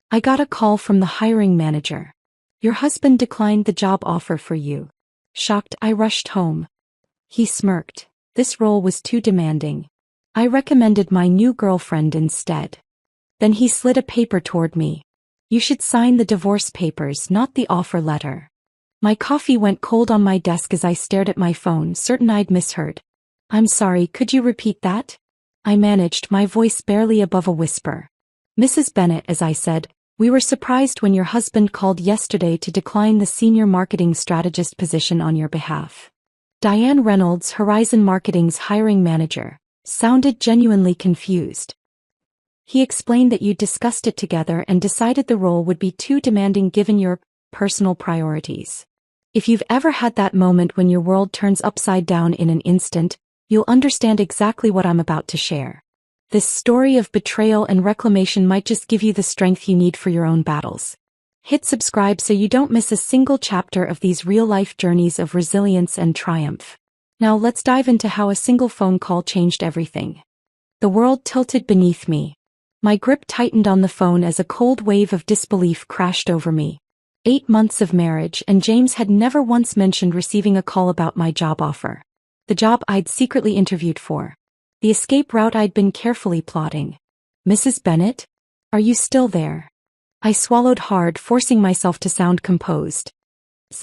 I got a call from the hiring manager. Your husband declined the job offer for you. Shocked, I rushed home. He smirked. This role was too demanding. I recommended my new girlfriend instead. Then he slid a paper toward me. You should sign the divorce papers, not the offer letter. My coffee went cold on my desk as I stared at my phone, certain I'd misheard. I'm sorry, could you repeat that? I managed, my voice barely above a whisper. Mrs. Bennett, as I said, we were surprised when your husband called yesterday to decline the senior marketing strategist position on your behalf. Diane Reynolds, Horizon Marketing's hiring manager, sounded genuinely confused. He explained that you discussed it together and decided the role would be too demanding given your personal priorities. If you've ever had that moment when your world turns upside down in an instant, you'll understand exactly what I'm about to share. This story of betrayal and reclamation might just give you the strength you need for your own battles. Hit subscribe so you don't miss a single chapter of these real-life journeys of resilience and triumph. Now let's dive into how a single phone call changed everything. The world tilted beneath me. My grip tightened on the phone as a cold wave of disbelief crashed over me. 8 months of marriage, and James had never once mentioned receiving a call about my job offer. The job I'd secretly interviewed for. The escape route I'd been carefully plotting. Mrs. Bennett? Are you still there? I swallowed hard, forcing myself to sound composed.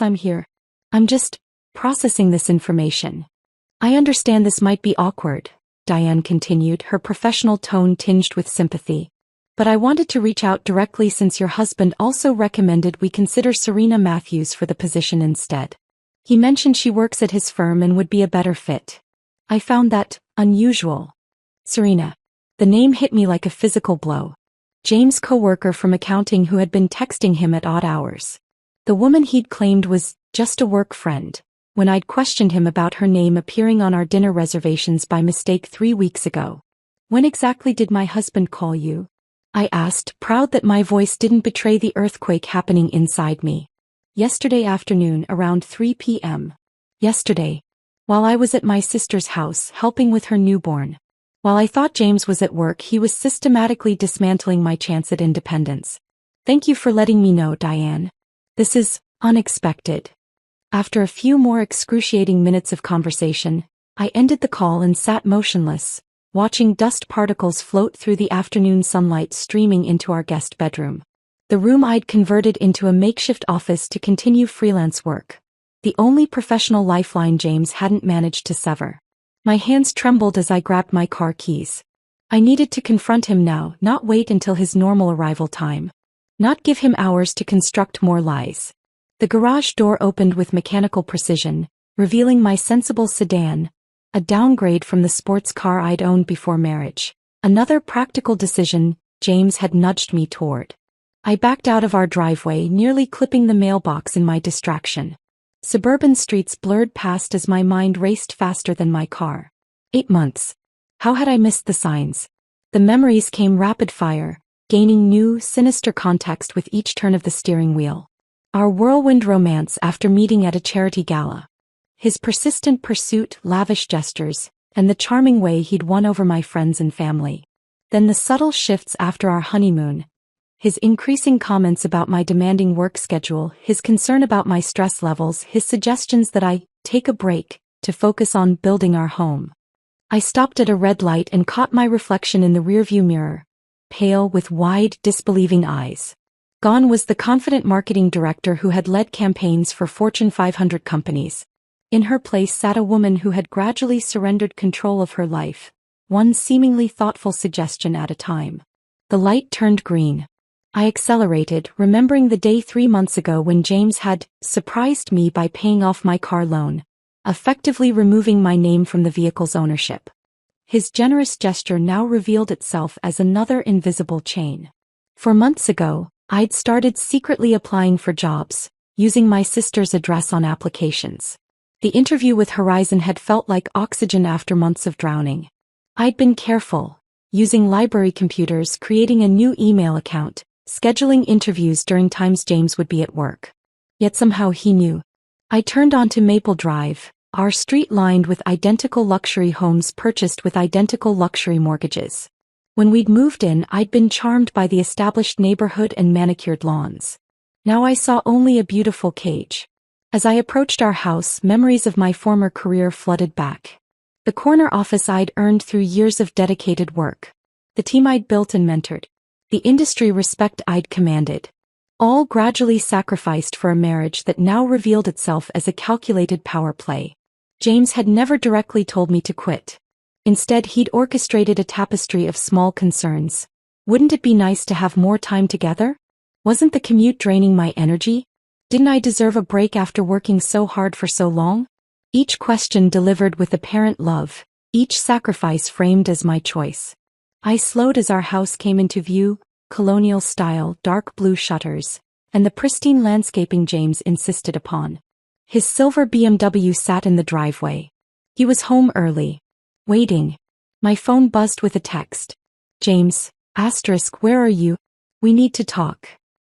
I'm here. I'm just processing this information. I understand this might be awkward, Diane continued, her professional tone tinged with sympathy. But I wanted to reach out directly since your husband also recommended we consider Serena Matthews for the position instead. He mentioned she works at his firm and would be a better fit. I found that unusual. Serena. The name hit me like a physical blow. James' coworker from accounting who had been texting him at odd hours. The woman he'd claimed was just a work friend, when I'd questioned him about her name appearing on our dinner reservations by mistake 3 weeks ago. When exactly did my husband call you? I asked, proud that my voice didn't betray the earthquake happening inside me. Yesterday afternoon around 3 p.m. Yesterday. While I was at my sister's house helping with her newborn. While I thought James was at work, he was systematically dismantling my chance at independence. Thank you for letting me know, Diane. This is unexpected. After a few more excruciating minutes of conversation, I ended the call and sat motionless, watching dust particles float through the afternoon sunlight streaming into our guest bedroom. The room I'd converted into a makeshift office to continue freelance work. The only professional lifeline James hadn't managed to sever. My hands trembled as I grabbed my car keys. I needed to confront him now, not wait until his normal arrival time. Not give him hours to construct more lies. The garage door opened with mechanical precision, revealing my sensible sedan, a downgrade from the sports car I'd owned before marriage. Another practical decision James had nudged me toward. I backed out of our driveway, nearly clipping the mailbox in my distraction. Suburban streets blurred past as my mind raced faster than my car. 8 months. How had I missed the signs? The memories came rapid fire, gaining new, sinister context with each turn of the steering wheel. Our whirlwind romance after meeting at a charity gala. His persistent pursuit, lavish gestures, and the charming way he'd won over my friends and family. Then the subtle shifts after our honeymoon. His increasing comments about my demanding work schedule, his concern about my stress levels, his suggestions that I take a break to focus on building our home. I stopped at a red light and caught my reflection in the rearview mirror, pale with wide, disbelieving eyes. Gone was the confident marketing director who had led campaigns for Fortune 500 companies. In her place sat a woman who had gradually surrendered control of her life, one seemingly thoughtful suggestion at a time. The light turned green. I accelerated, remembering the day 3 months ago when James had surprised me by paying off my car loan, effectively removing my name from the vehicle's ownership. His generous gesture now revealed itself as another invisible chain. 4 months ago, I'd started secretly applying for jobs, using my sister's address on applications. The interview with Horizon had felt like oxygen after months of drowning. I'd been careful, using library computers, creating a new email account, scheduling interviews during times James would be at work. Yet somehow he knew. I turned onto Maple Drive, our street lined with identical luxury homes purchased with identical luxury mortgages. When we'd moved in, I'd been charmed by the established neighborhood and manicured lawns. Now I saw only a beautiful cage. As I approached our house, memories of my former career flooded back. The corner office I'd earned through years of dedicated work. The team I'd built and mentored. The industry respect I'd commanded. All gradually sacrificed for a marriage that now revealed itself as a calculated power play. James had never directly told me to quit. Instead, he'd orchestrated a tapestry of small concerns. Wouldn't it be nice to have more time together? Wasn't the commute draining my energy? Didn't I deserve a break after working so hard for so long? Each question delivered with apparent love, each sacrifice framed as my choice. I slowed as our house came into view, colonial style, dark blue shutters, and the pristine landscaping James insisted upon. His silver BMW sat in the driveway. He was home early. Waiting. My phone buzzed with a text. James, where are you? We need to talk.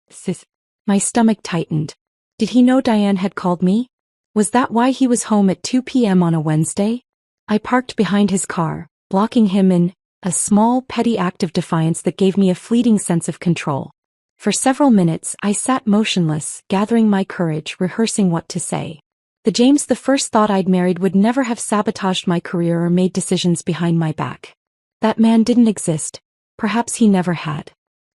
Sis. My stomach tightened. Did he know Diane had called me? Was that why he was home at 2 p.m. on a Wednesday? I parked behind his car, blocking him in, a small, petty act of defiance that gave me a fleeting sense of control. For several minutes, I sat motionless, gathering my courage, rehearsing what to say. The James the first thought I'd married would never have sabotaged my career or made decisions behind my back. That man didn't exist. Perhaps he never had.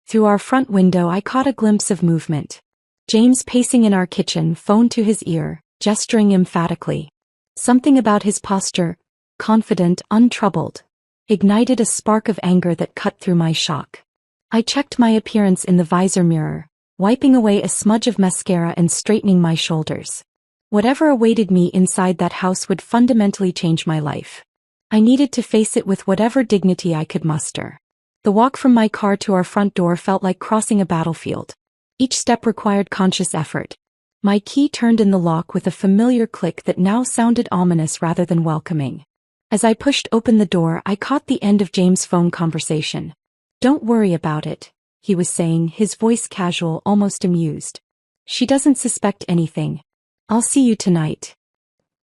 Through our front window, I caught a glimpse of movement. James pacing in our kitchen, phone to his ear, gesturing emphatically. Something about his posture, confident, untroubled, ignited a spark of anger that cut through my shock. I checked my appearance in the visor mirror, wiping away a smudge of mascara and straightening my shoulders. Whatever awaited me inside that house would fundamentally change my life. I needed to face it with whatever dignity I could muster. The walk from my car to our front door felt like crossing a battlefield. Each step required conscious effort. My key turned in the lock with a familiar click that now sounded ominous rather than welcoming. As I pushed open the door, I caught the end of James' phone conversation. Don't worry about it, he was saying, his voice casual, almost amused. She doesn't suspect anything. I'll see you tonight.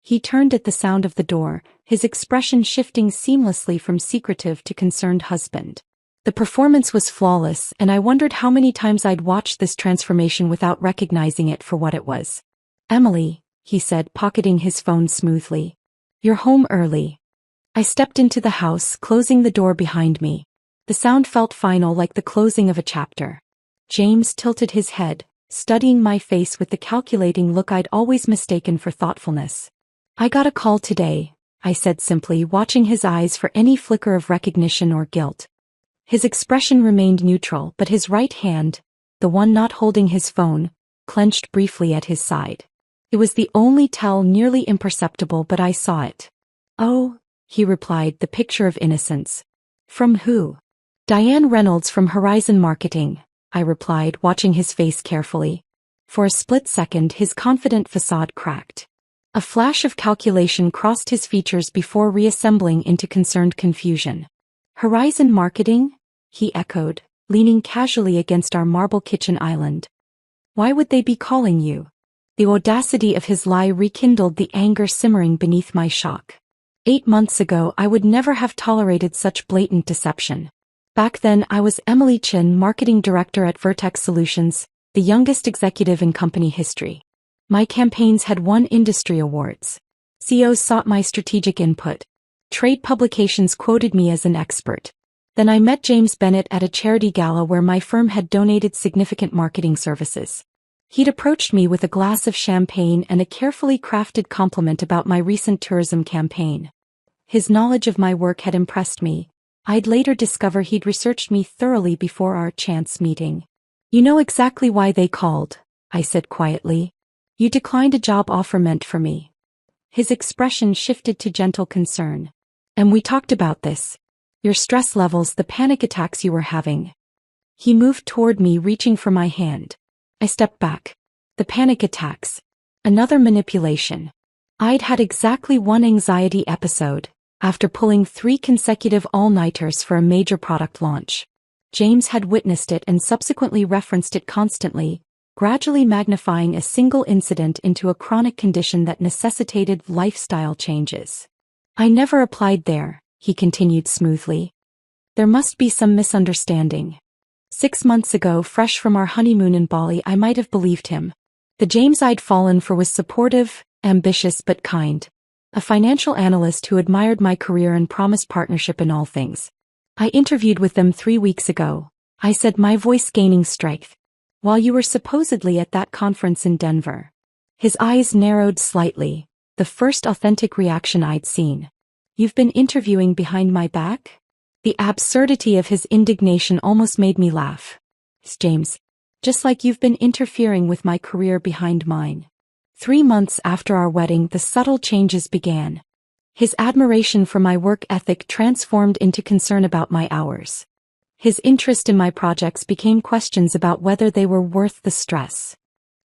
He turned at the sound of the door, his expression shifting seamlessly from secretive to concerned husband. The performance was flawless, and I wondered how many times I'd watched this transformation without recognizing it for what it was. Emily, he said, pocketing his phone smoothly. You're home early. I stepped into the house, closing the door behind me. The sound felt final, like the closing of a chapter. James tilted his head, studying my face with the calculating look I'd always mistaken for thoughtfulness. I got a call today, I said simply, watching his eyes for any flicker of recognition or guilt. His expression remained neutral, but his right hand, the one not holding his phone, clenched briefly at his side. It was the only tell, nearly imperceptible, but I saw it. Oh, he replied, the picture of innocence. From who? Diane Reynolds from Horizon Marketing, I replied, watching his face carefully. For a split second, his confident facade cracked. A flash of calculation crossed his features before reassembling into concerned confusion. Horizon Marketing? He echoed, leaning casually against our marble kitchen island. Why would they be calling you? The audacity of his lie rekindled the anger simmering beneath my shock. 8 months ago, I would never have tolerated such blatant deception. Back then, I was Emily Chin, marketing director at Vertex Solutions, the youngest executive in company history. My campaigns had won industry awards. CEOs sought my strategic input. Trade publications quoted me as an expert. Then I met James Bennett at a charity gala where my firm had donated significant marketing services. He'd approached me with a glass of champagne and a carefully crafted compliment about my recent tourism campaign. His knowledge of my work had impressed me. I'd later discover he'd researched me thoroughly before our chance meeting. You know exactly why they called, I said quietly. You declined a job offer meant for me. His expression shifted to gentle concern. And we talked about this. Your stress levels, the panic attacks you were having. He moved toward me, reaching for my hand. I stepped back. The panic attacks. Another manipulation. I'd had exactly one anxiety episode, after pulling 3 consecutive all-nighters for a major product launch. James had witnessed it and subsequently referenced it constantly, gradually magnifying a single incident into a chronic condition that necessitated lifestyle changes. I never applied there, he continued smoothly. There must be some misunderstanding. 6 months ago, fresh from our honeymoon in Bali, I might have believed him. The James I'd fallen for was supportive, ambitious but kind. A financial analyst who admired my career and promised partnership in all things. I interviewed with them 3 weeks ago, I said, my voice gaining strength. While you were supposedly at that conference in Denver. His eyes narrowed slightly, the first authentic reaction I'd seen. You've been interviewing behind my back? The absurdity of his indignation almost made me laugh. James. Just like you've been interfering with my career behind mine. 3 months after our wedding, the subtle changes began. His admiration for my work ethic transformed into concern about my hours. His interest in my projects became questions about whether they were worth the stress.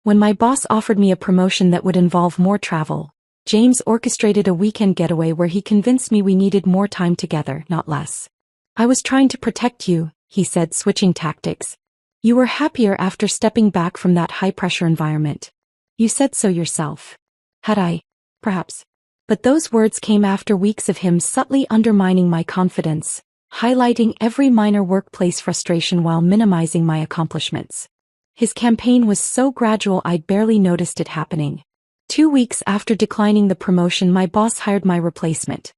When my boss offered me a promotion that would involve more travel, James orchestrated a weekend getaway where he convinced me we needed more time together, not less. I was trying to protect you, he said, switching tactics. You were happier after stepping back from that high-pressure environment. You said so yourself. Had I? Perhaps. But those words came after weeks of him subtly undermining my confidence, highlighting every minor workplace frustration while minimizing my accomplishments. His campaign was so gradual I'd barely noticed it happening. 2 weeks after declining the promotion, my boss hired my replacement.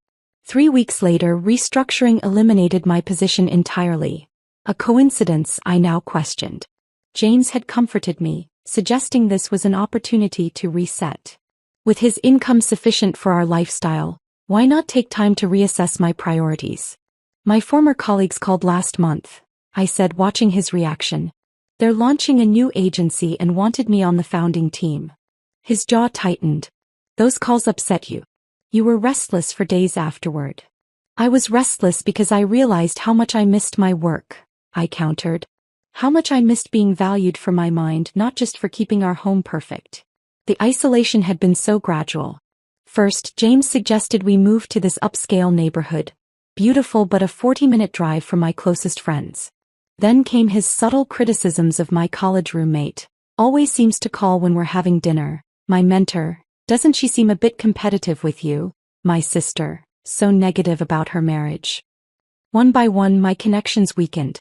3 weeks later, restructuring eliminated my position entirely. A coincidence, I now questioned. James had comforted me, suggesting this was an opportunity to reset. With his income sufficient for our lifestyle, why not take time to reassess my priorities? My former colleagues called last month, I said, watching his reaction. They're launching a new agency and wanted me on the founding team. His jaw tightened. Those calls upset you. You were restless for days afterward. I was restless because I realized how much I missed my work, I countered. How much I missed being valued for my mind, not just for keeping our home perfect. The isolation had been so gradual. First, James suggested we move to this upscale neighborhood, beautiful but a 40-minute drive from my closest friends. Then came his subtle criticisms of my college roommate. Always seems to call when we're having dinner. My mentor, doesn't she seem a bit competitive with you? My sister, so negative about her marriage. One by one, my connections weakened.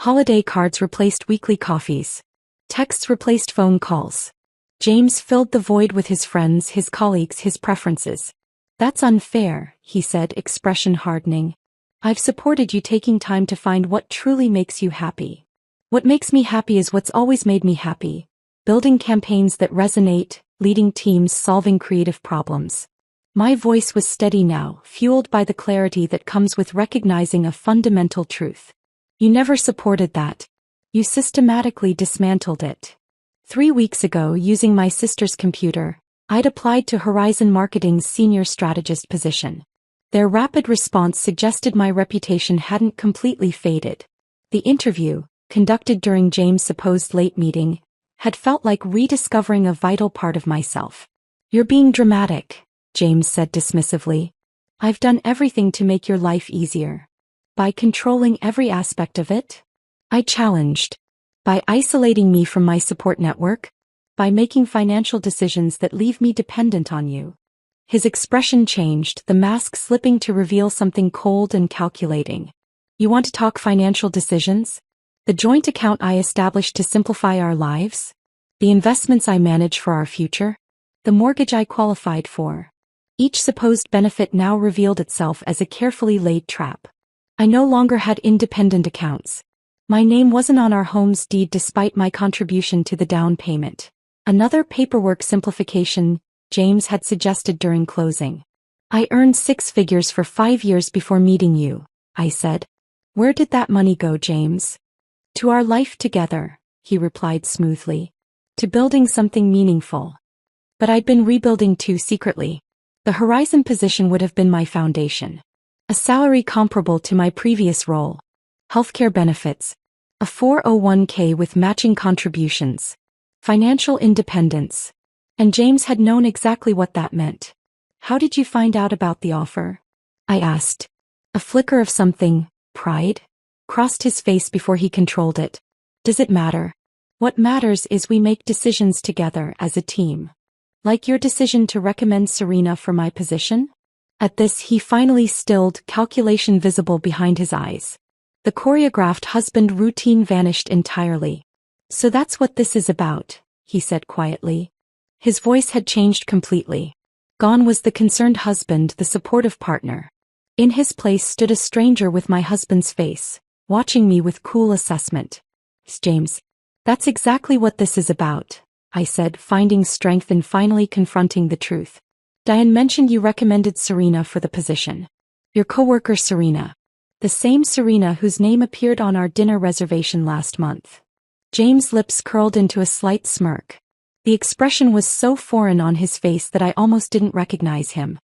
Holiday cards replaced weekly coffees. Texts replaced phone calls. James filled the void with his friends, his colleagues, his preferences. That's unfair, he said, expression hardening. I've supported you taking time to find what truly makes you happy. What makes me happy is what's always made me happy. Building campaigns that resonate, leading teams, solving creative problems. My voice was steady now, fueled by the clarity that comes with recognizing a fundamental truth. You never supported that. You systematically dismantled it. 3 weeks ago, using my sister's computer, I'd applied to Horizon Marketing's senior strategist position. Their rapid response suggested my reputation hadn't completely faded. The interview, conducted during James' supposed late meeting, had felt like rediscovering a vital part of myself. You're being dramatic, James said dismissively. I've done everything to make your life easier. By controlling every aspect of it? I challenged. By isolating me from my support network? By making financial decisions that leave me dependent on you? His expression changed, the mask slipping to reveal something cold and calculating. You want to talk financial decisions? The joint account I established to simplify our lives? The investments I manage for our future? The mortgage I qualified for? Each supposed benefit now revealed itself as a carefully laid trap. I no longer had independent accounts. My name wasn't on our home's deed despite my contribution to the down payment. Another paperwork simplification, James had suggested during closing. I earned 6 figures for 5 years before meeting you, I said. Where did that money go, James? To our life together, he replied smoothly. To building something meaningful. But I'd been rebuilding too secretly. The Horizon position would have been my foundation. A salary comparable to my previous role. Healthcare benefits. A 401k with matching contributions. Financial independence. And James had known exactly what that meant. How did you find out about the offer? I asked. A flicker of something, pride, crossed his face before he controlled it. Does it matter? What matters is we make decisions together as a team. Like your decision to recommend Serena for my position? At this he finally stilled, calculation visible behind his eyes. The choreographed husband routine vanished entirely. "So that's what this is about," he said quietly. His voice had changed completely. Gone was the concerned husband, the supportive partner. In his place stood a stranger with my husband's face, watching me with cool assessment. "James, that's exactly what this is about," I said, finding strength in finally confronting the truth. "Diane mentioned you recommended Serena for the position. Your coworker Serena. The same Serena whose name appeared on our dinner reservation last month." James' lips curled into a slight smirk. The expression was so foreign on his face that I almost didn't recognize him.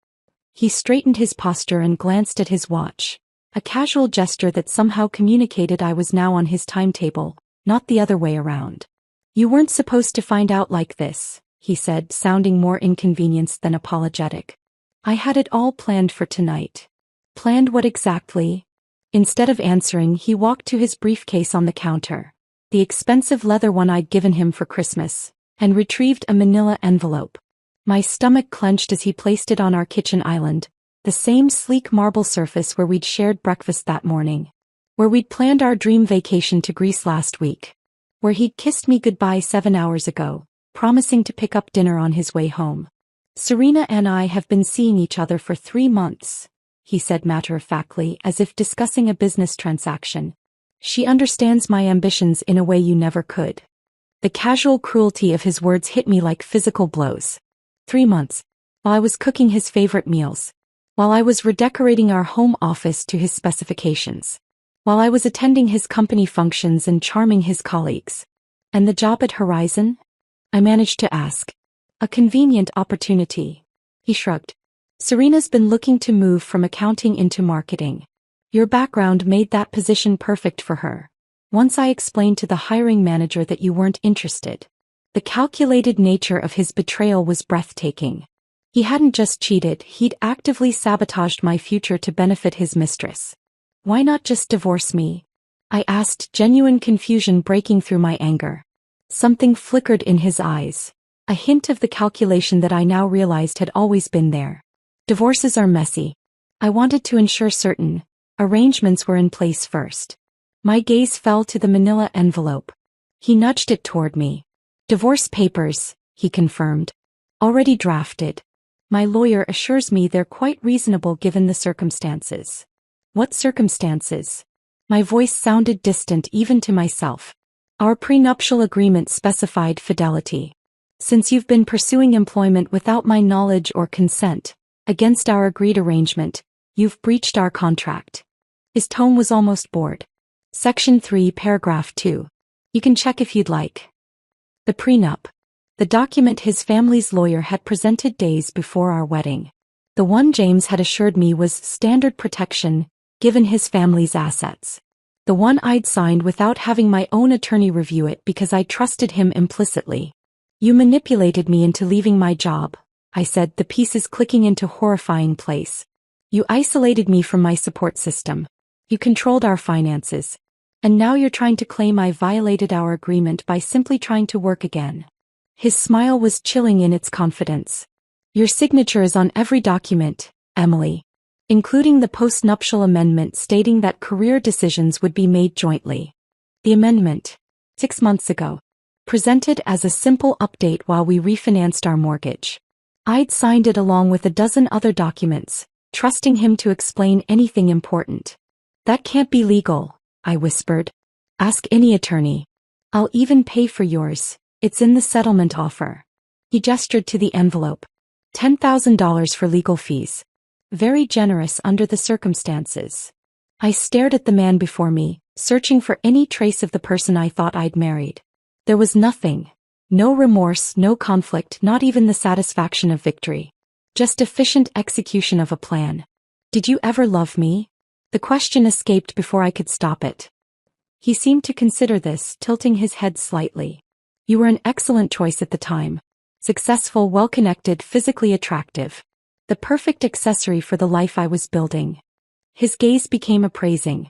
He straightened his posture and glanced at his watch, a casual gesture that somehow communicated I was now on his timetable, not the other way around. "You weren't supposed to find out like this," he said, sounding more inconvenienced than apologetic. "I had it all planned for tonight." "Planned what exactly?" Instead of answering, he walked to his briefcase on the counter, the expensive leather one I'd given him for Christmas, and retrieved a manila envelope. My stomach clenched as he placed it on our kitchen island, the same sleek marble surface where we'd shared breakfast that morning, where we'd planned our dream vacation to Greece last week, where he'd kissed me goodbye 7 hours ago, promising to pick up dinner on his way home. "Serena and I have been seeing each other for 3 months, he said matter-of-factly, as if discussing a business transaction. "She understands my ambitions in a way you never could." The casual cruelty of his words hit me like physical blows. 3 months. While I was cooking his favorite meals. While I was redecorating our home office to his specifications. While I was attending his company functions and charming his colleagues. "And the job at Horizon?" I managed to ask. "A convenient opportunity." He shrugged. "Serena's been looking to move from accounting into marketing. Your background made that position perfect for her. Once I explained to the hiring manager that you weren't interested." The calculated nature of his betrayal was breathtaking. He hadn't just cheated, he'd actively sabotaged my future to benefit his mistress. "Why not just divorce me?" I asked, genuine confusion breaking through my anger. Something flickered in his eyes, a hint of the calculation that I now realized had always been there. "Divorces are messy. I wanted to ensure certain arrangements were in place first." My gaze fell to the manila envelope. He nudged it toward me. "Divorce papers," he confirmed. "Already drafted. My lawyer assures me they're quite reasonable given the circumstances." "What circumstances?" My voice sounded distant even to myself. "Our prenuptial agreement specified fidelity. Since you've been pursuing employment without my knowledge or consent, against our agreed arrangement, you've breached our contract." His tone was almost bored. Section 3, paragraph 2. You can check if you'd like. The prenup. The document his family's lawyer had presented days before our wedding. The one James had assured me was standard protection, given his family's assets. The one I'd signed without having my own attorney review it because I trusted him implicitly. "You manipulated me into leaving my job," I said, the pieces clicking into horrifying place. "You isolated me from my support system. You controlled our finances. And now you're trying to claim I violated our agreement by simply trying to work again." His smile was chilling in its confidence. "Your signature is on every document, Emily, including the post-nuptial amendment stating that career decisions would be made jointly. The amendment, 6 months ago, presented as a simple update while we refinanced our mortgage. I'd signed it along with a dozen other documents, trusting him to explain anything important." "That can't be legal," I whispered. "Ask any attorney. I'll even pay for yours. It's in the settlement offer." He gestured to the envelope. $10,000 for legal fees. Very generous under the circumstances. I stared at the man before me, searching for any trace of the person I thought I'd married. There was nothing. No remorse, no conflict, not even the satisfaction of victory. Just efficient execution of a plan. "Did you ever love me?" The question escaped before I could stop it. He seemed to consider this, tilting his head slightly. "You were an excellent choice at the time. Successful, well-connected, physically attractive. The perfect accessory for the life I was building." His gaze became appraising.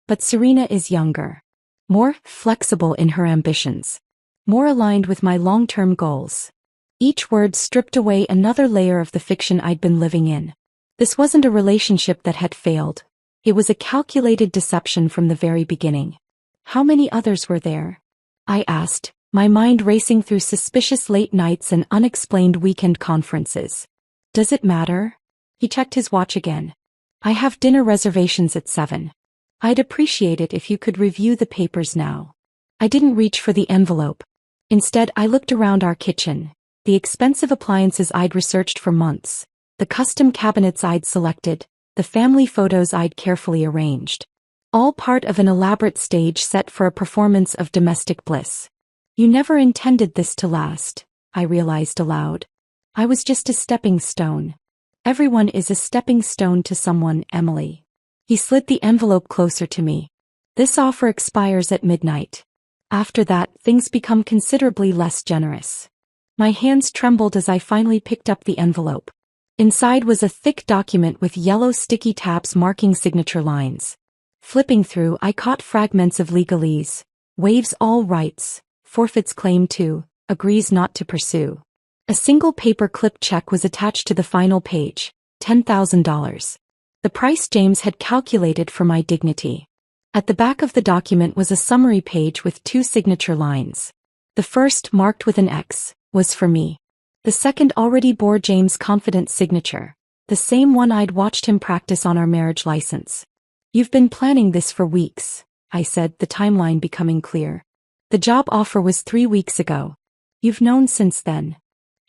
"But Serena is younger. More flexible in her ambitions. More aligned with my long-term goals." Each word stripped away another layer of the fiction I'd been living in. This wasn't a relationship that had failed. It was a calculated deception from the very beginning. How many others were there? I asked, my mind racing through suspicious late nights and unexplained weekend conferences. Does it matter? He checked his watch again. I have dinner reservations at 7. I'd appreciate it if you could review the papers now. I didn't reach for the envelope. Instead, I looked around our kitchen. The expensive appliances I'd researched for months. The custom cabinets I'd selected. The family photos I'd carefully arranged. All part of an elaborate stage set for a performance of domestic bliss. You never intended this to last, I realized aloud. I was just a stepping stone. Everyone is a stepping stone to someone, Emily. He slid the envelope closer to me. This offer expires at midnight. After that, things become considerably less generous. My hands trembled as I finally picked up the envelope. Inside was a thick document with yellow sticky tabs marking signature lines. Flipping through, I caught fragments of legalese. Waives all rights, forfeits claim to, agrees not to pursue. A single paper-clip check was attached to the final page, $10,000. The price James had calculated for my dignity. At the back of the document was a summary page with 2 signature lines. The first, marked with an X, was for me. The second already bore James' confident signature, the same one I'd watched him practice on our marriage license. You've been planning this for weeks, I said, the timeline becoming clear. The job offer was 3 weeks ago. You've known since then.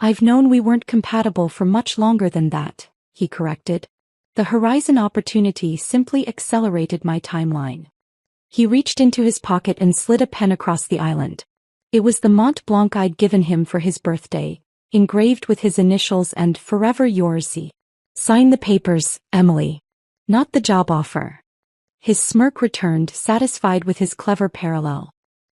I've known we weren't compatible for much longer than that, he corrected. The horizon opportunity simply accelerated my timeline. He reached into his pocket and slid a pen across the island. It was the Mont Blanc I'd given him for his birthday, engraved with his initials and "Forever yours." Sign the papers, Emily. Not the job offer. His smirk returned, satisfied with his clever parallel.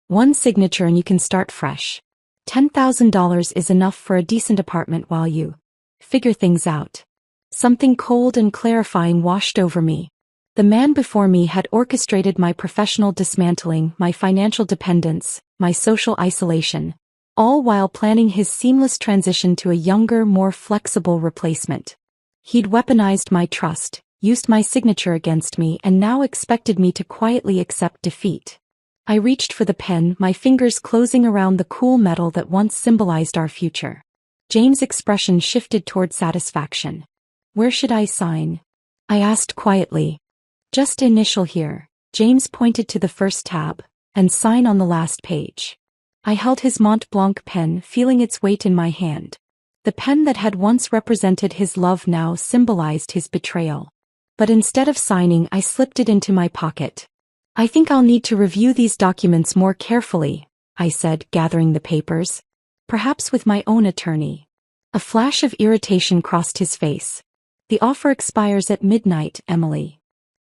One signature and you can start fresh. $10,000 is enough for a decent apartment while you figure things out. Something cold and clarifying washed over me. The man before me had orchestrated my professional dismantling, my financial dependence, my social isolation, all while planning his seamless transition to a younger, more flexible replacement. He'd weaponized my trust, used my signature against me, and now expected me to quietly accept defeat. I reached for the pen, my fingers closing around the cool metal that once symbolized our future. James' expression shifted toward satisfaction. Where should I sign? I asked quietly. Just initial here. James pointed to the first tab, and sign on the last page. I held his Mont Blanc pen, feeling its weight in my hand. The pen that had once represented his love now symbolized his betrayal. But instead of signing, I slipped it into my pocket. I think I'll need to review these documents more carefully, I said, gathering the papers. Perhaps with my own attorney. A flash of irritation crossed his face. The offer expires at midnight, Emily.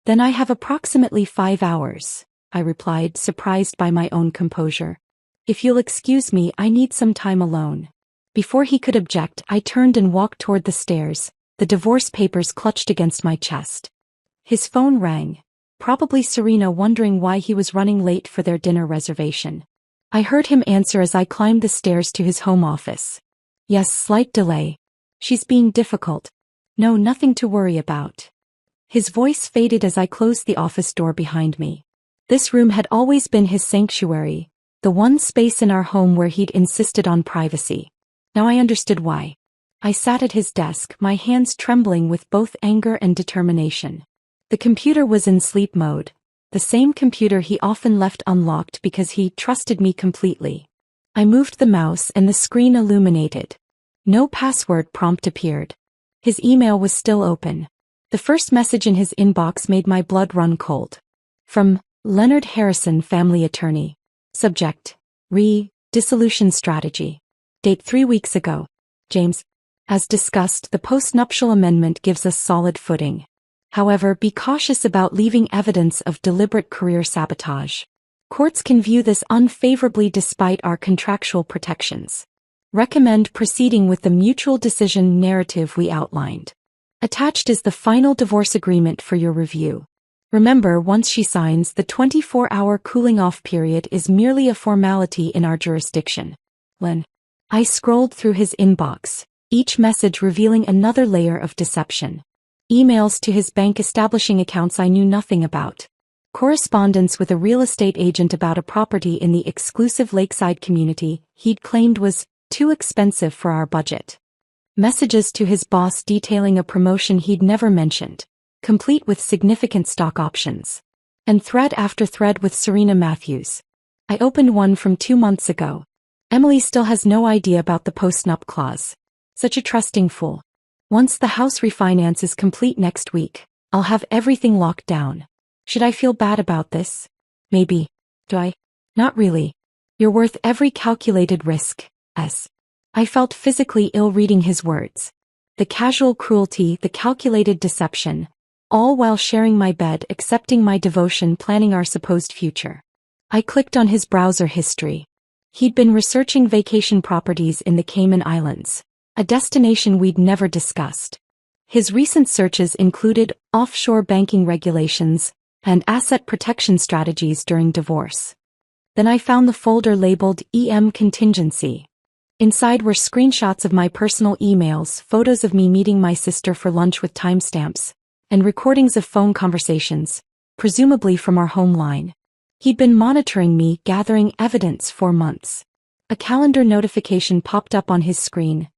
Then I have approximately 5 hours, I replied, surprised by my own composure. If you'll excuse me, I need some time alone. Before he could object, I turned and walked toward the stairs, the divorce papers clutched against my chest. His phone rang. Probably Serena wondering why he was running late for their dinner reservation. I heard him answer as I climbed the stairs to his home office. Yes, slight delay. She's being difficult. No, nothing to worry about. His voice faded as I closed the office door behind me. This room had always been his sanctuary, the one space in our home where he'd insisted on privacy. Now I understood why. I sat at his desk, my hands trembling with both anger and determination. The computer was in sleep mode, the same computer he often left unlocked because he trusted me completely. I moved the mouse and the screen illuminated. No password prompt appeared. His email was still open. The first message in his inbox made my blood run cold. From Leonard Harrison, family attorney. Subject: dissolution strategy. Date 3 weeks ago. James. As discussed, the postnuptial amendment gives us solid footing. However, be cautious about leaving evidence of deliberate career sabotage. Courts can view this unfavorably despite our contractual protections. Recommend proceeding with the mutual decision narrative we outlined. Attached is the final divorce agreement for your review. Remember, once she signs, the 24-hour cooling-off period is merely a formality in our jurisdiction. Len. I scrolled through his inbox, each message revealing another layer of deception. Emails to his bank establishing accounts I knew nothing about. Correspondence with a real estate agent about a property in the exclusive lakeside community he'd claimed was too expensive for our budget. Messages to his boss detailing a promotion he'd never mentioned, complete with significant stock options. And thread after thread with Serena Matthews. I opened one from 2 months ago. Emily still has no idea about the post-nup clause. Such a trusting fool. Once the house refinance is complete next week, I'll have everything locked down. Should I feel bad about this? Maybe. Do I? Not really. You're worth every calculated risk, S. I felt physically ill reading his words. The casual cruelty, the calculated deception, all while sharing my bed, accepting my devotion, planning our supposed future. I clicked on his browser history. He'd been researching vacation properties in the Cayman Islands, a destination we'd never discussed. His recent searches included offshore banking regulations and asset protection strategies during divorce. Then I found the folder labeled EM Contingency. Inside were screenshots of my personal emails, photos of me meeting my sister for lunch with timestamps, and recordings of phone conversations, presumably from our home line. He'd been monitoring me, gathering evidence for months. A calendar notification popped up on his screen.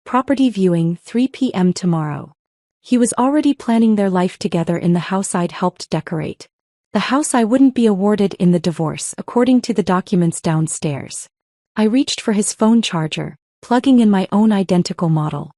Property viewing, 3 p.m. tomorrow. He was already planning their life together in the house I'd helped decorate. The house I wouldn't be awarded in the divorce, according to the documents downstairs. I reached for his phone charger, plugging in my own identical model.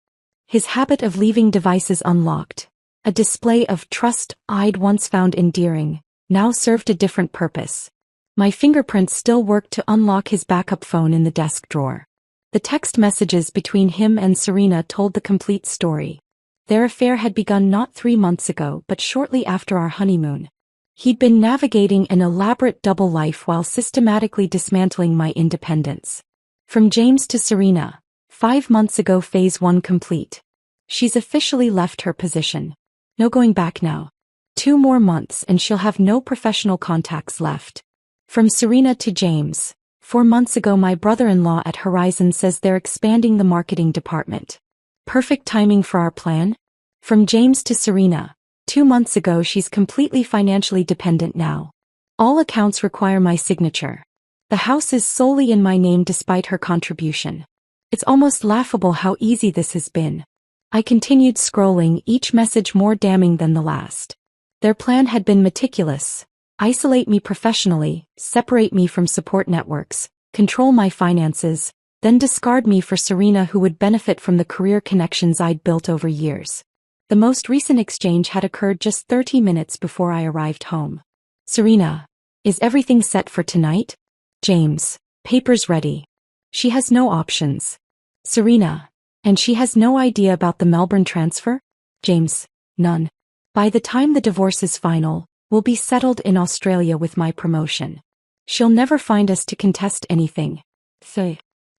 His habit of leaving devices unlocked, a display of trust I'd once found endearing, now served a different purpose. My fingerprints still worked to unlock his backup phone in the desk drawer. The text messages between him and Serena told the complete story. Their affair had begun not 3 months ago but shortly after our honeymoon. He'd been navigating an elaborate double life while systematically dismantling my independence. From James to Serena, 5 months ago, phase 1 complete. She's officially left her position. No going back now. 2 more months and she'll have no professional contacts left. From Serena to James, 4 months ago my brother-in-law at Horizon says they're expanding the marketing department. Perfect timing for our plan? From James to Serena, 2 months ago she's completely financially dependent now. All accounts require my signature. The house is solely in my name despite her contribution. It's almost laughable how easy this has been. I continued scrolling, each message more damning than the last. Their plan had been meticulous. Isolate me professionally, separate me from support networks, control my finances, then discard me for Serena, who would benefit from the career connections I'd built over years. The most recent exchange had occurred just 30 minutes before I arrived home. Serena, is everything set for tonight? James, papers ready. She has no options. Serena, and she has no idea about the Melbourne transfer? James, none. By the time the divorce is final, we'll be settled in Australia with my promotion. She'll never find us to contest anything.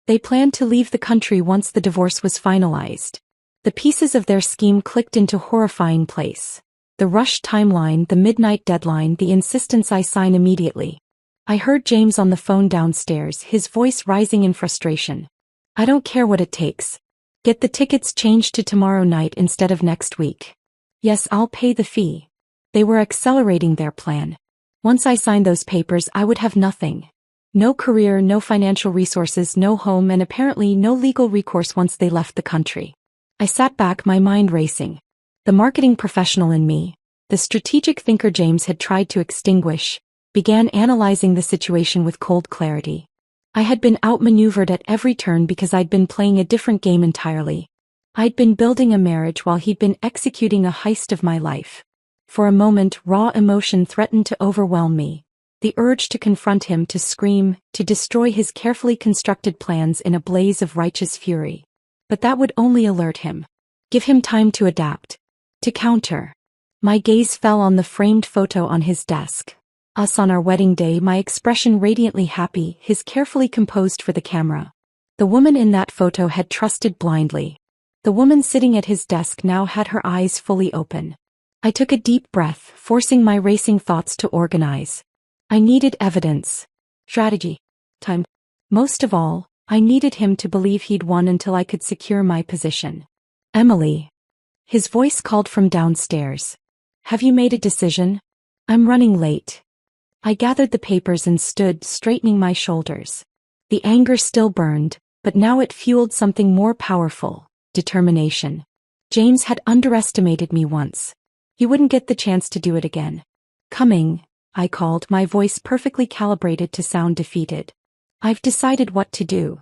They planned to leave the country once the divorce was finalized. The pieces of their scheme clicked into horrifying place. The rushed timeline, the midnight deadline, the insistence I sign immediately. I heard James on the phone downstairs, his voice rising in frustration. I don't care what it takes. Get the tickets changed to tomorrow night instead of next week. Yes, I'll pay the fee. They were accelerating their plan. Once I signed those papers, I would have nothing. No career, no financial resources, no home, and apparently no legal recourse once they left the country. I sat back, my mind racing. The marketing professional in me, the strategic thinker James had tried to extinguish, began analyzing the situation with cold clarity. I had been outmaneuvered at every turn because I'd been playing a different game entirely. I'd been building a marriage while he'd been executing a heist of my life. For a moment, raw emotion threatened to overwhelm me. The urge to confront him, to scream, to destroy his carefully constructed plans in a blaze of righteous fury. But that would only alert him. Give him time to adapt. To counter. My gaze fell on the framed photo on his desk. Us on our wedding day, my expression radiantly happy, his carefully composed for the camera. The woman in that photo had trusted blindly. The woman sitting at his desk now had her eyes fully open. I took a deep breath, forcing my racing thoughts to organize. I needed evidence. Strategy. Time. Most of all, I needed him to believe he'd won until I could secure my position. Emily. His voice called from downstairs. Have you made a decision? I'm running late. I gathered the papers and stood, straightening my shoulders. The anger still burned, but now it fueled something more powerful: determination. James had underestimated me once. He wouldn't get the chance to do it again. Coming, I called, my voice perfectly calibrated to sound defeated. I've decided what to do.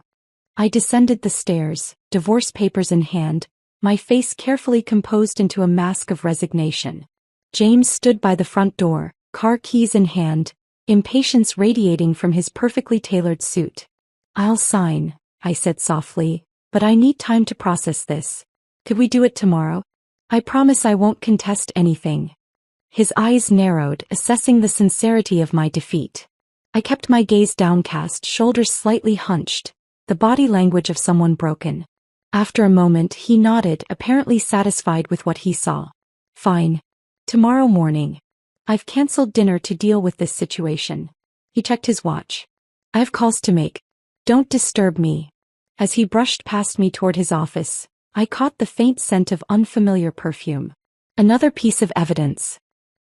I descended the stairs, divorce papers in hand, my face carefully composed into a mask of resignation. James stood by the front door, car keys in hand, impatience radiating from his perfectly tailored suit. I'll sign, I said softly, but I need time to process this. Could we do it tomorrow? I promise I won't contest anything. His eyes narrowed, assessing the sincerity of my defeat. I kept my gaze downcast, shoulders slightly hunched, the body language of someone broken. After a moment, he nodded, apparently satisfied with what he saw. Fine. Tomorrow morning. I've cancelled dinner to deal with this situation. He checked his watch. I have calls to make. Don't disturb me. As he brushed past me toward his office, I caught the faint scent of unfamiliar perfume. Another piece of evidence.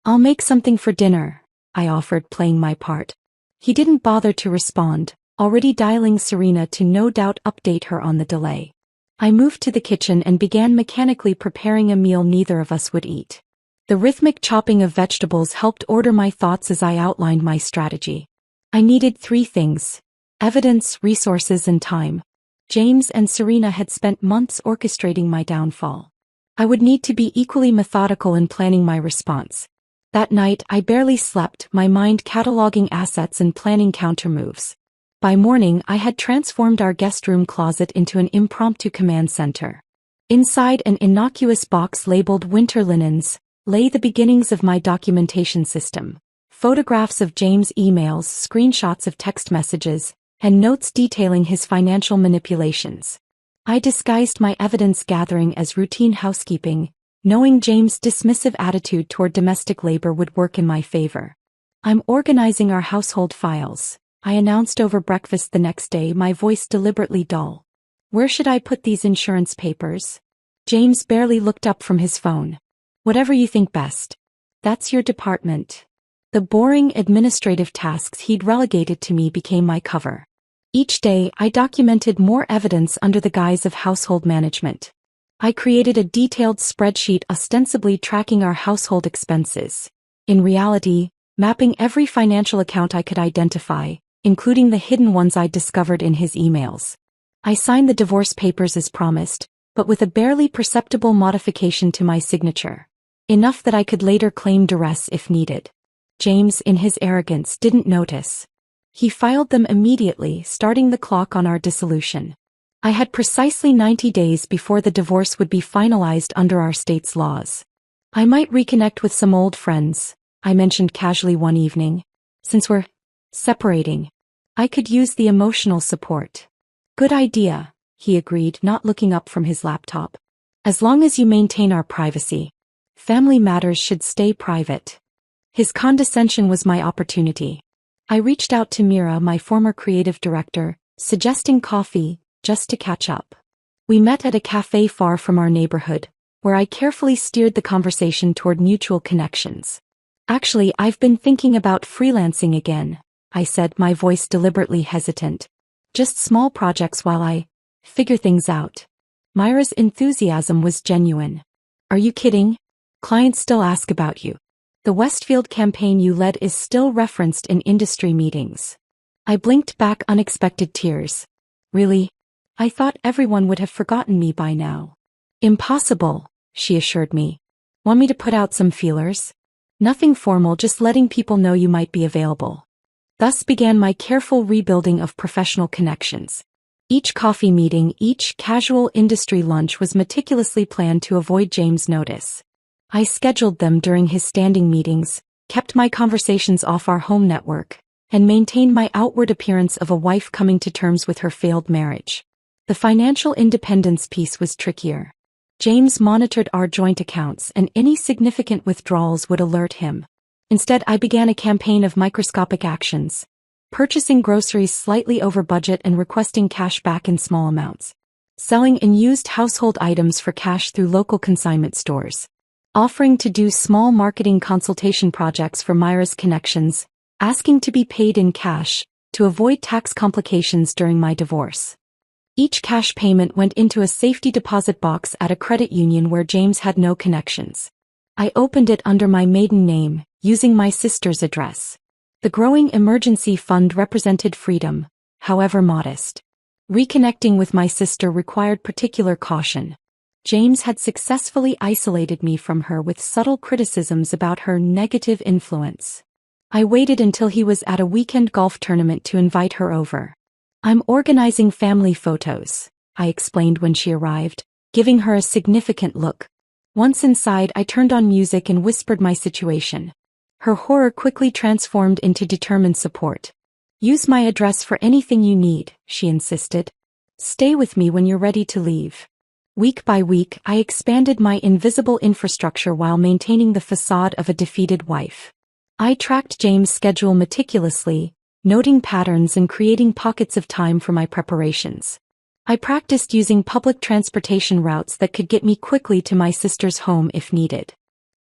I'll make something for dinner, I offered, playing my part. He didn't bother to respond, already dialing Serena to no doubt update her on the delay. I moved to the kitchen and began mechanically preparing a meal neither of us would eat. The rhythmic chopping of vegetables helped order my thoughts as I outlined my strategy. I needed 3 things: evidence, resources, and time. James and Serena had spent months orchestrating my downfall. I would need to be equally methodical in planning my response. That night I barely slept, my mind cataloging assets and planning countermoves. By morning I had transformed our guest room closet into an impromptu command center. Inside an innocuous box labeled winter linens lay the beginnings of my documentation system. Photographs of James' emails, screenshots of text messages, and notes detailing his financial manipulations. I disguised my evidence gathering as routine housekeeping, knowing James' dismissive attitude toward domestic labor would work in my favor. I'm organizing our household files, I announced over breakfast the next day, my voice deliberately dull. Where should I put these insurance papers? James barely looked up from his phone. Whatever you think best. That's your department. The boring administrative tasks he'd relegated to me became my cover. Each day I documented more evidence under the guise of household management. I created a detailed spreadsheet ostensibly tracking our household expenses. In reality, mapping every financial account I could identify, including the hidden ones I'd discovered in his emails. I signed the divorce papers as promised, but with a barely perceptible modification to my signature. Enough that I could later claim duress if needed. James, in his arrogance, didn't notice. He filed them immediately, starting the clock on our dissolution. I had precisely 90 days before the divorce would be finalized under our state's laws. I might reconnect with some old friends, I mentioned casually one evening. Since we're separating, I could use the emotional support. Good idea, he agreed, not looking up from his laptop. As long as you maintain our privacy. Family matters should stay private. His condescension was my opportunity. I reached out to Mira, my former creative director, suggesting coffee, just to catch up. We met at a cafe far from our neighborhood, where I carefully steered the conversation toward mutual connections. Actually, I've been thinking about freelancing again, I said, my voice deliberately hesitant. Just small projects while I figure things out. Myra's enthusiasm was genuine. Are you kidding? Clients still ask about you. The Westfield campaign you led is still referenced in industry meetings. I blinked back unexpected tears. Really? I thought everyone would have forgotten me by now. Impossible, she assured me. Want me to put out some feelers? Nothing formal, just letting people know you might be available. Thus began my careful rebuilding of professional connections. Each coffee meeting, each casual industry lunch was meticulously planned to avoid James' notice. I scheduled them during his standing meetings, kept my conversations off our home network, and maintained my outward appearance of a wife coming to terms with her failed marriage. The financial independence piece was trickier. James monitored our joint accounts, and any significant withdrawals would alert him. Instead, I began a campaign of microscopic actions, purchasing groceries slightly over budget and requesting cash back in small amounts. selling unused household items for cash through local consignment stores, offering to do small marketing consultation projects for Myra's connections, asking to be paid in cash to avoid tax complications during my divorce. Each cash payment went into a safety deposit box at a credit union where James had no connections. I opened it under my maiden name, using my sister's address. The growing emergency fund represented freedom, however modest. Reconnecting with my sister required particular caution. James had successfully isolated me from her with subtle criticisms about her negative influence. I waited until he was at a weekend golf tournament to invite her over. "I'm organizing family photos," I explained when she arrived, giving her a significant look. Once inside, I turned on music and whispered my situation. Her horror quickly transformed into determined support. "Use my address for anything you need," she insisted. "Stay with me when you're ready to leave." Week by week, I expanded my invisible infrastructure while maintaining the facade of a defeated wife. I tracked James' schedule meticulously, noting patterns and creating pockets of time for my preparations. I practiced using public transportation routes that could get me quickly to my sister's home if needed.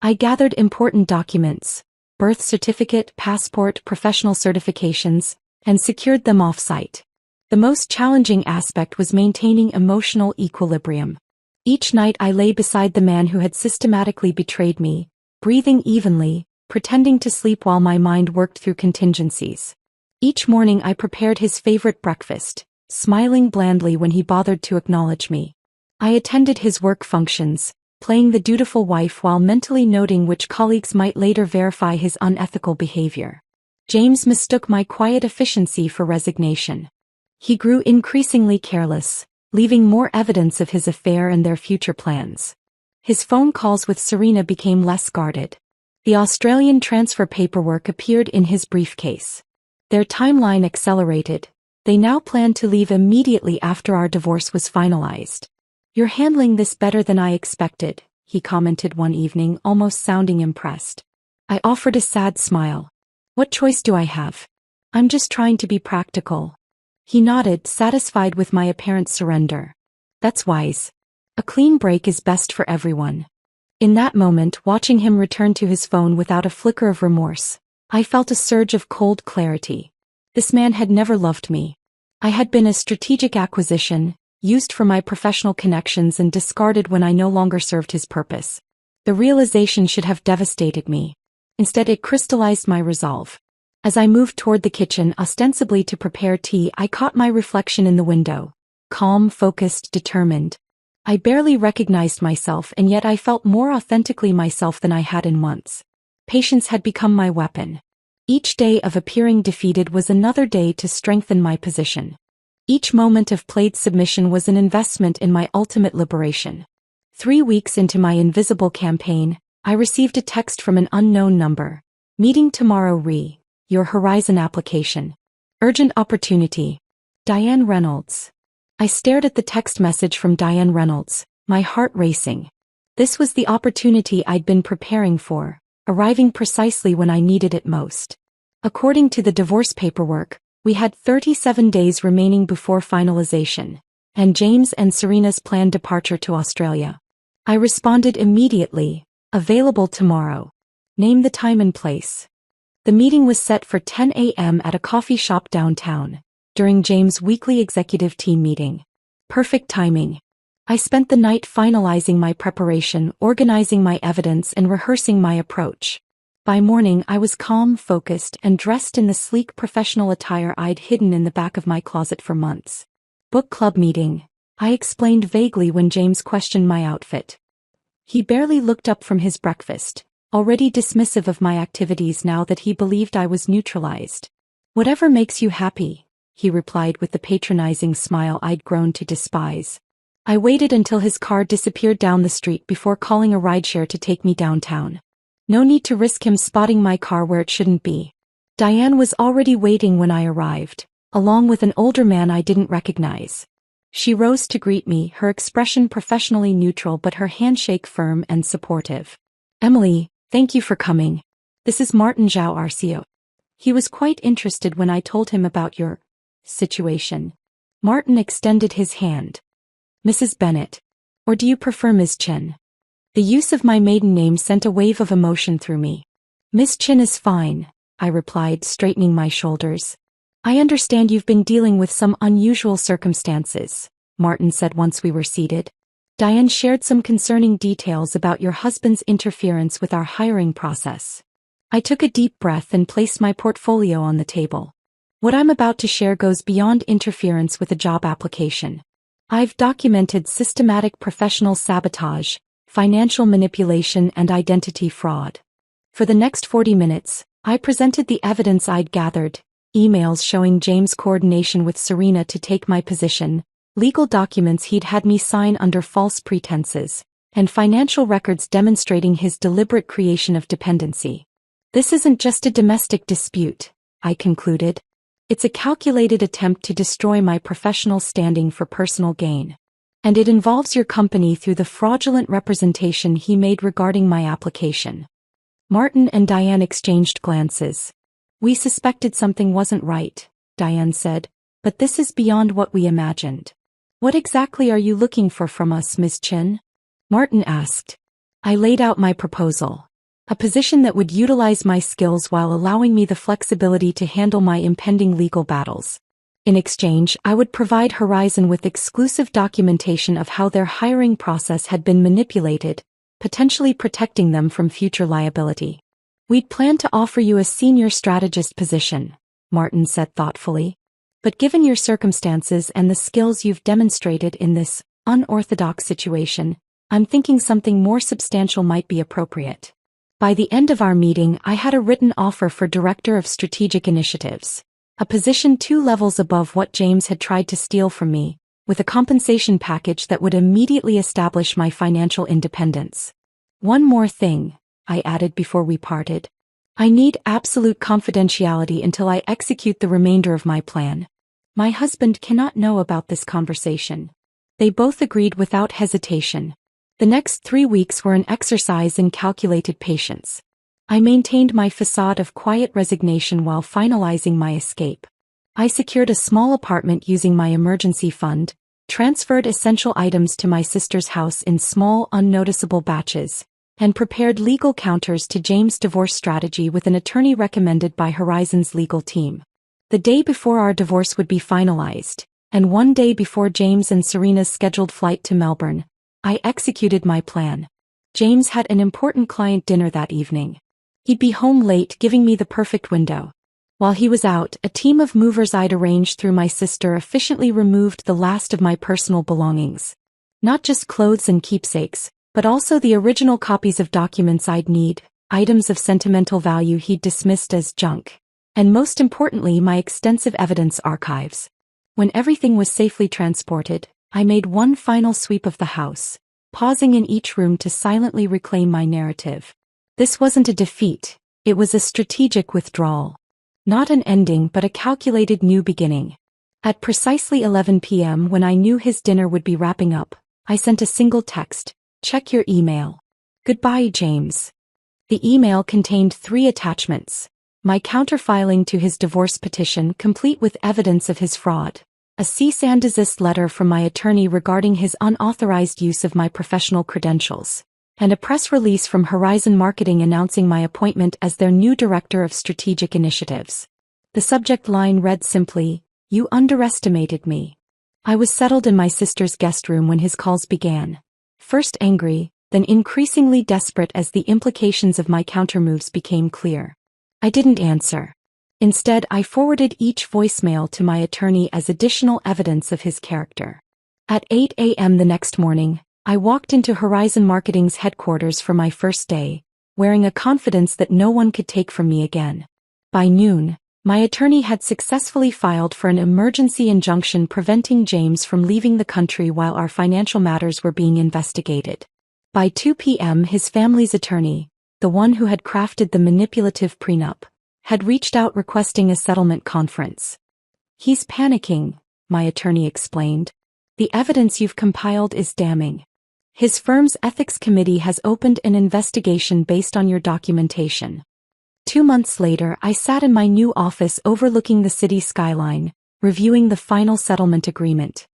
I gathered important documents, birth certificate, passport, professional certifications, and secured them off-site. The most challenging aspect was maintaining emotional equilibrium. Each night I lay beside the man who had systematically betrayed me, breathing evenly, pretending to sleep while my mind worked through contingencies. Each morning I prepared his favorite breakfast, smiling blandly when he bothered to acknowledge me. I attended his work functions, playing the dutiful wife while mentally noting which colleagues might later verify his unethical behavior. James mistook my quiet efficiency for resignation. He grew increasingly careless, leaving more evidence of his affair and their future plans. His phone calls with Serena became less guarded. The Australian transfer paperwork appeared in his briefcase. Their timeline accelerated. They now planned to leave immediately after our divorce was finalized. "You're handling this better than I expected," he commented one evening, almost sounding impressed. I offered a sad smile. "What choice do I have? I'm just trying to be practical." He nodded, satisfied with my apparent surrender. "That's wise. A clean break is best for everyone." In that moment, watching him return to his phone without a flicker of remorse, I felt a surge of cold clarity. This man had never loved me. I had been a strategic acquisition, used for my professional connections and discarded when I no longer served his purpose. The realization should have devastated me. Instead, it crystallized my resolve. As I moved toward the kitchen, ostensibly to prepare tea, I caught my reflection in the window. Calm, focused, determined. I barely recognized myself, and yet I felt more authentically myself than I had in months. Patience had become my weapon. Each day of appearing defeated was another day to strengthen my position. Each moment of played submission was an investment in my ultimate liberation. 3 weeks into my invisible campaign, I received a text from an unknown number. "Meeting tomorrow your Horizon application. Urgent opportunity. Diane Reynolds." I stared at the text message from Diane Reynolds, my heart racing. This was the opportunity I'd been preparing for, arriving precisely when I needed it most. According to the divorce paperwork, we had 37 days remaining before finalization, and James and Serena's planned departure to Australia. I responded immediately, "Available tomorrow." Name the time and place. The meeting was set for 10 a.m. at a coffee shop downtown, during James' weekly executive team meeting. Perfect timing. I spent the night finalizing my preparation, organizing my evidence, and rehearsing my approach. By morning, I was calm, focused, and dressed in the sleek professional attire I'd hidden in the back of my closet for months. "Book club meeting," I explained vaguely when James questioned my outfit. He barely looked up from his breakfast, already dismissive of my activities now that he believed I was neutralized. "Whatever makes you happy," he replied with the patronizing smile I'd grown to despise. I waited until his car disappeared down the street before calling a rideshare to take me downtown. No need to risk him spotting my car where it shouldn't be. Diane was already waiting when I arrived, along with an older man I didn't recognize. She rose to greet me, her expression professionally neutral but her handshake firm and supportive. "Emily, thank you for coming. This is Martin Zhao Arcio." He was quite interested when I told him about your situation. Martin extended his hand. Mrs. Bennett. Or do you prefer Ms. Chin? The use of my maiden name sent a wave of emotion through me. Ms. Chin is fine, I replied, straightening my shoulders. I understand you've been dealing with some unusual circumstances, Martin said once we were seated. Diane shared some concerning details about your husband's interference with our hiring process. I took a deep breath and placed my portfolio on the table. What I'm about to share goes beyond interference with a job application. I've documented systematic professional sabotage, financial manipulation, and identity fraud. For the next 40 minutes, I presented the evidence I'd gathered: emails showing James' coordination with Serena to take my position, legal documents he'd had me sign under false pretenses, and financial records demonstrating his deliberate creation of dependency. This isn't just a domestic dispute, I concluded. It's a calculated attempt to destroy my professional standing for personal gain. And it involves your company through the fraudulent representation he made regarding my application. Martin and Diane exchanged glances. We suspected something wasn't right, Diane said, but this is beyond what we imagined. What exactly are you looking for from us, Ms. Chin? Martin asked. I laid out my proposal. A position that would utilize my skills while allowing me the flexibility to handle my impending legal battles. In exchange, I would provide Horizon with exclusive documentation of how their hiring process had been manipulated, potentially protecting them from future liability. We'd planned to offer you a senior strategist position, Martin said thoughtfully. But given your circumstances and the skills you've demonstrated in this unorthodox situation, I'm thinking something more substantial might be appropriate. By the end of our meeting, I had a written offer for Director of Strategic Initiatives, a position 2 levels above what James had tried to steal from me, with a compensation package that would immediately establish my financial independence. One more thing, I added before we parted. I need absolute confidentiality until I execute the remainder of my plan. My husband cannot know about this conversation. They both agreed without hesitation. The next 3 weeks were an exercise in calculated patience. I maintained my facade of quiet resignation while finalizing my escape. I secured a small apartment using my emergency fund, transferred essential items to my sister's house in small, unnoticeable batches, and prepared legal counters to James' divorce strategy with an attorney recommended by Horizon's legal team. The day before our divorce would be finalized, and 1 day before James and Serena's scheduled flight to Melbourne, I executed my plan. James had an important client dinner that evening. He'd be home late, giving me the perfect window. While he was out, a team of movers I'd arranged through my sister efficiently removed the last of my personal belongings. Not just clothes and keepsakes, but also the original copies of documents I'd need, items of sentimental value he'd dismissed as junk, and most importantly, my extensive evidence archives. When everything was safely transported, I made one final sweep of the house, pausing in each room to silently reclaim my narrative. This wasn't a defeat, it was a strategic withdrawal. Not an ending but a calculated new beginning. At precisely 11 p.m. when I knew his dinner would be wrapping up, I sent a single text: check your email. Goodbye, James. The email contained 3 attachments: my counterfiling to his divorce petition complete with evidence of his fraud, a cease and desist letter from my attorney regarding his unauthorized use of my professional credentials, and a press release from Horizon Marketing announcing my appointment as their new Director of Strategic Initiatives. The subject line read simply, "You underestimated me." I was settled in my sister's guest room when his calls began. First angry, then increasingly desperate as the implications of my countermoves became clear. I didn't answer. Instead, I forwarded each voicemail to my attorney as additional evidence of his character. At 8 a.m. the next morning, I walked into Horizon Marketing's headquarters for my first day, wearing a confidence that no one could take from me again. By noon, my attorney had successfully filed for an emergency injunction preventing James from leaving the country while our financial matters were being investigated. By 2 p.m. his family's attorney, the one who had crafted the manipulative prenup, had reached out requesting a settlement conference. "He's panicking," my attorney explained. "The evidence you've compiled is damning. His firm's ethics committee has opened an investigation based on your documentation." 2 months later, I sat in my new office overlooking the city skyline, reviewing the final settlement agreement.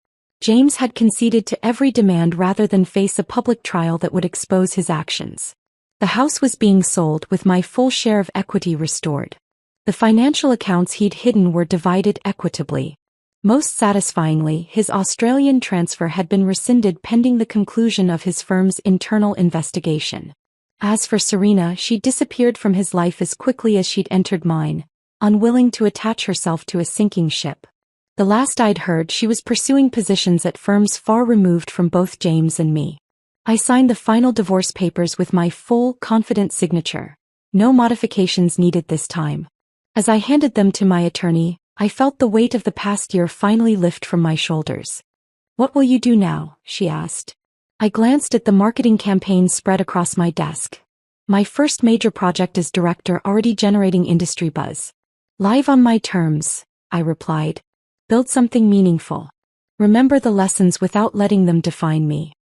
James had conceded to every demand rather than face a public trial that would expose his actions. The house was being sold with my full share of equity restored. The financial accounts he'd hidden were divided equitably. Most satisfyingly, his Australian transfer had been rescinded pending the conclusion of his firm's internal investigation. As for Serena, she disappeared from his life as quickly as she'd entered mine, unwilling to attach herself to a sinking ship. The last I'd heard, she was pursuing positions at firms far removed from both James and me. I signed the final divorce papers with my full, confident signature. No modifications needed this time. As I handed them to my attorney, I felt the weight of the past year finally lift from my shoulders. "What will you do now?" she asked. I glanced at the marketing campaign spread across my desk. My first major project as director, already generating industry buzz. "Live on my terms," I replied. "Build something meaningful. Remember the lessons without letting them define me."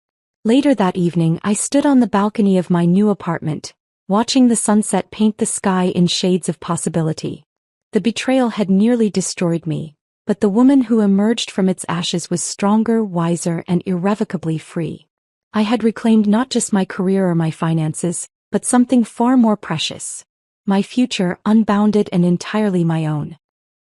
Later that evening, I stood on the balcony of my new apartment, watching the sunset paint the sky in shades of possibility. The betrayal had nearly destroyed me, but the woman who emerged from its ashes was stronger, wiser, and irrevocably free. I had reclaimed not just my career or my finances, but something far more precious. My future, unbounded and entirely my own.